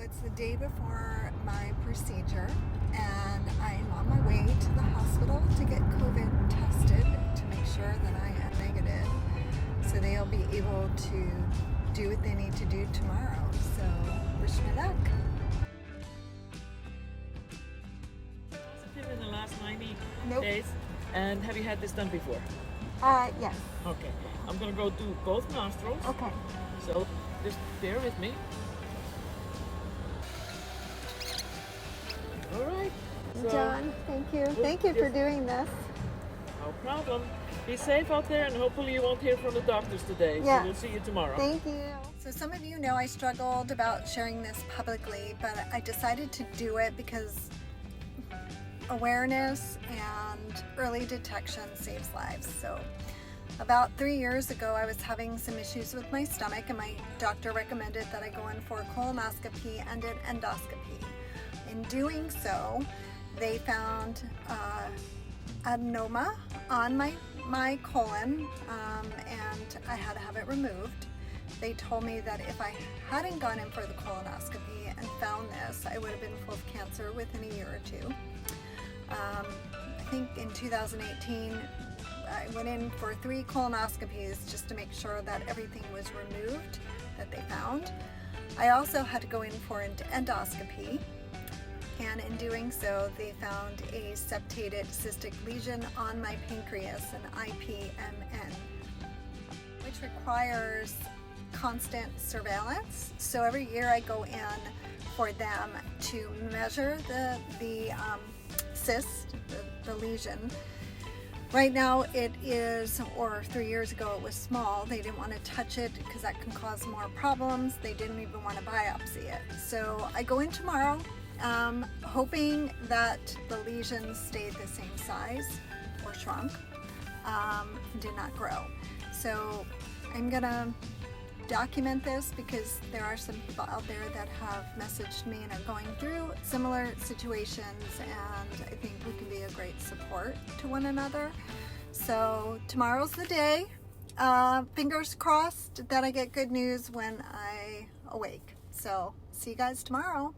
it's the day before my procedure, and I'm on my way to the hospital to get COVID tested to make sure that I am negative, so they'll be able to do what they need to do tomorrow. So wish me luck. Has it been in the last 90 Nope. days? And have you had this done before? Yes. Okay. I'm gonna go do both nostrils. Okay. So just bear with me. All right. So, John, thank you. Thank you for doing this. no problem. Be safe out there, and hopefully you won't hear from the doctors today. Yeah. So we'll see you tomorrow. Thank you. So some of you know I struggled about sharing this publicly, but I decided to do it because awareness and early detection saves lives. So about 3 years ago, I was having some issues with my stomach, and my doctor recommended that I go in for a colonoscopy and an endoscopy. In doing so, they found adenoma on my colon, and I had to have it removed. They told me that if I hadn't gone in for the colonoscopy and found this, I would have been full of cancer within a year or two. I think in 2018, I went in for 3 colonoscopies just to make sure that everything was removed that they found. I also had to go in for an endoscopy, and in doing so, they found a septated cystic lesion on my pancreas, an IPMN, which requires constant surveillance. So every year I go in for them to measure the cyst, the lesion. Right now it is, or 3 years ago it was small. They didn't want to touch it because that can cause more problems. They didn't even want to biopsy it. So I go in tomorrow, hoping that the lesion stayed the same size or shrunk, did not grow. So I'm gonna document this because there are some people out there that have messaged me and are going through similar situations, and I think we can be a great support to one another. So tomorrow's the day. Fingers crossed that I get good news when I awake. So see you guys tomorrow.